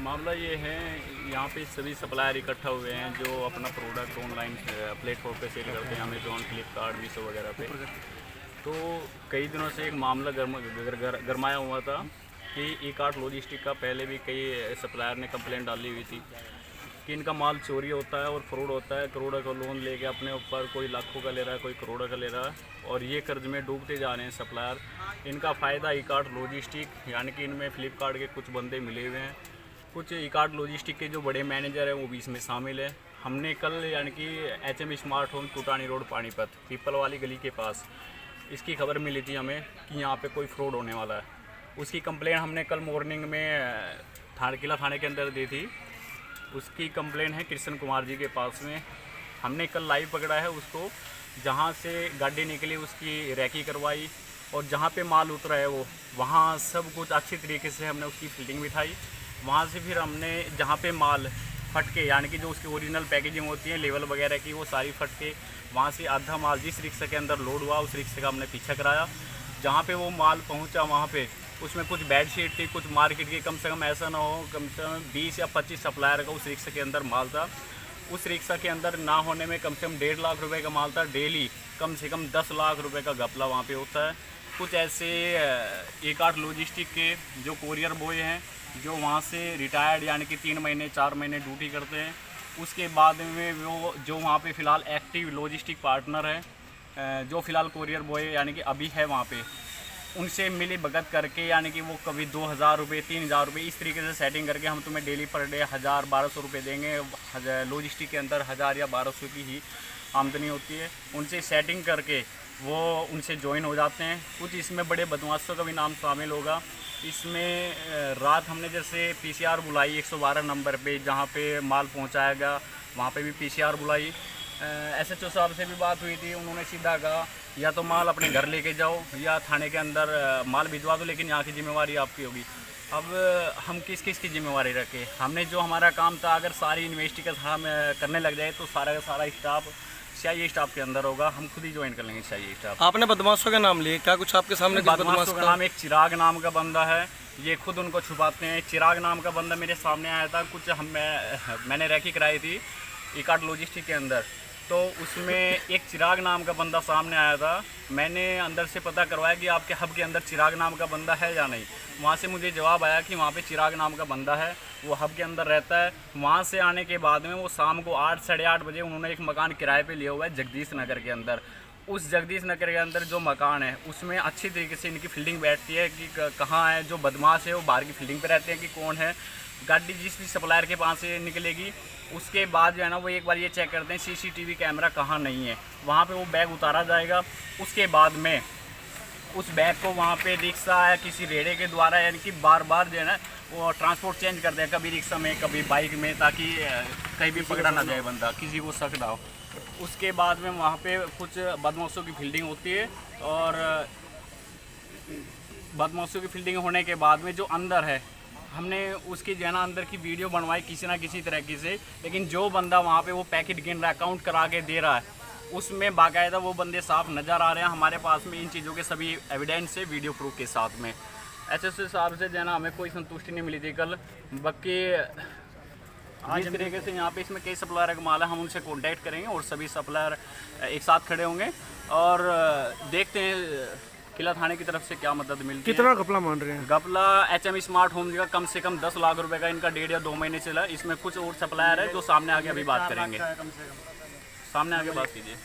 मामला ये है, यहाँ पे सभी सप्लायर इकट्ठा हुए हैं जो अपना प्रोडक्ट ऑनलाइन प्लेटफॉर्म पे सेल करते हैं, अमेजोन, फ्लिपकार्ट, मीशो वगैरह पे। तो कई दिनों से एक मामला गरमाया हुआ था कि ई कार्ट लॉजिस्टिक का पहले भी कई सप्लायर ने कंप्लेंट डाली हुई थी कि इनका माल चोरी होता है और फ्रॉड होता है। करोड़ों का लोन लेके अपने ऊपर, कोई लाखों का ले रहा है, कोई करोड़ों का ले रहा है और ये कर्ज में डूबते जा रहे हैं सप्लायर। इनका फ़ायदा ई कार्ट लॉजिस्टिक, यानी कि इनमें फ्लिपकार्ट के कुछ बंदे मिले हुए हैं, कुछ ई कार्ट लॉजिस्टिक के जो बड़े मैनेजर हैं वो भी इसमें शामिल है। हमने कल यानी कि HM स्मार्ट होम टूटानी रोड पानीपत पीपल वाली गली के पास इसकी खबर मिली थी हमें कि यहाँ पे कोई फ्रॉड होने वाला है। उसकी कंप्लेंट हमने कल मॉर्निंग में किला थाने के अंदर दी थी। उसकी कंप्लेंट है कृष्ण कुमार जी के पास में। हमने कल लाइव पकड़ा है उसको, जहाँ से गाड़ी निकली उसकी रैकी करवाई और जहाँ पे माल उतरा है वो वहाँ सब कुछ अच्छी तरीके से हमने उसकी फिटिंग बिठाई। वहाँ से फिर हमने जहाँ पे माल फटके, यानी कि जो उसकी ओरिजिनल पैकेजिंग होती है लेवल वगैरह की, वो सारी फटके, वहाँ से आधा माल जिस रिक्शे के अंदर लोड हुआ उस रिक्शे का हमने पीछा कराया। जहाँ पे वो माल पहुँचा वहाँ पे उसमें कुछ बेडशीट थी, कुछ मार्केट की, कम से कम ऐसा ना हो कम से कम 20 या 25 सप्लायर का उस रिक्शे के अंदर माल था। उस रिक्शा के अंदर ना होने में कम से कम 1.5 लाख रुपए का माल था। डेली कम से कम 10 लाख रुपए का घपला वहाँ पे होता है। कुछ ऐसे ई कार्ट लॉजिस्टिक के जो कोरियर बॉय हैं जो वहाँ से रिटायर्ड, यानी कि 3 महीने 4 महीने ड्यूटी करते हैं, उसके बाद में वो जो वहाँ पे फ़िलहाल एक्टिव लॉजिस्टिक पार्टनर है, जो फ़िलहाल कोरियर बॉय यानी कि अभी है वहाँ पे, उनसे मिली भगत करके, यानी कि वो कभी 2,000 रुपये, 3,000 रुपये इस तरीके से सेटिंग करके हम तुम्हें डेली पर डे 1,000-1,200 रुपये देंगे। लॉजिस्टिक के अंदर 1,000 या 1,200 की ही आमदनी होती है। उनसे सेटिंग करके वो उनसे ज्वाइन हो जाते हैं। कुछ इसमें बड़े बदमाशों का भी नाम शामिल होगा। इसमें रात हमने जैसे PCR बुलाई 112 नंबर पे, जहाँ पे माल पहुँचाया गया वहाँ पे भी PCR बुलाई। SHO साहब से भी बात हुई थी, उन्होंने सीधा कहा या तो माल अपने घर लेके जाओ या थाने के अंदर माल भिजवा दो, लेकिन यहाँ की जिम्मेवारी आपकी होगी। अब हम किस किस की जिम्मेवारी रखें? हमने जो हमारा काम था, अगर सारी इन्वेस्टिगेशन हम करने लग जाए तो सारा का सारा स्टाफ CIA स्टाफ के अंदर होगा, हम खुद ही ज्वाइन कर लेंगे CIA स्टाफ। आपने बदमाशों का नाम लिया, क्या कुछ आपके सामने? बदमाशों का नाम एक चिराग नाम का बंदा है, ये खुद उनको छुपाते हैं। चिराग नाम का बंदा मेरे सामने आया था, कुछ मैंने रैकी कराई थी ई कार्ट लॉजिस्टिक के अंदर, तो उसमें एक चिराग नाम का बंदा सामने आया था। मैंने अंदर से पता करवाया कि आपके हब के अंदर चिराग नाम का बंदा है या नहीं। वहाँ से मुझे जवाब आया कि वहाँ पे चिराग नाम का बंदा है, वो हब के अंदर रहता है। वहाँ से आने के बाद में वो शाम को 8 साढ़े 8 बजे उन्होंने एक मकान किराए पे लिया हुआ है जगदीश नगर के अंदर। उस जगदीश नगर के अंदर जो मकान है उसमें अच्छी तरीके से इनकी फील्डिंग बैठती है कि कहाँ है जो बदमाश है, वो बाहर की फील्डिंग पे रहते हैं कि कौन है। गाड़ी जिस भी सप्लायर के पास से निकलेगी उसके बाद जो है ना वो एक बार ये चेक करते हैं CCTV कैमरा कहाँ नहीं है, वहाँ पे वो बैग उतारा जाएगा। उसके बाद में उस बैग को वहाँ पे रिक्शा या किसी रेड़े के द्वारा, यानी कि बार बार जो है ना वो ट्रांसपोर्ट चेंज करते हैं, कभी रिक्शा में कभी बाइक में, ताकि कहीं भी पकड़ा ना जाए बंदा, किसी को शक ना हो। उसके बाद में वहाँ पे कुछ बदमाशों की फील्डिंग होती है और बदमाशों की फील्डिंग होने के बाद में जो अंदर है, हमने उसकी जो है ना अंदर की वीडियो बनवाई किसी ना किसी तरीके से, लेकिन जो बंदा वहाँ पे वो पैकेट गिन रहा है, काउंट करा के दे रहा है, उसमें बाकायदा वो बंदे साफ नज़र आ रहे हैं हमारे पास में इन चीज़ों के सभी एविडेंस से, वीडियो प्रूफ के साथ में। SHO साहब से जो है ना हमें कोई संतुष्टि नहीं मिली थी कल। बाकी जिस तरीके से यहाँ पे इसमें कई सप्लायर का माल है, हम उनसे कॉन्टैक्ट करेंगे और सभी सप्लायर एक साथ खड़े होंगे और देखते हैं किला थाने की तरफ से क्या मदद मिलती है। कितना घपला मान रहे हैं? घपला HM स्मार्ट होम का कम से कम 10 लाख रुपए का इनका 1.5 या 2 महीने चला। इसमें कुछ और सप्लायर है जो सामने आके अभी बात करेंगे। सामने आके बात कीजिए।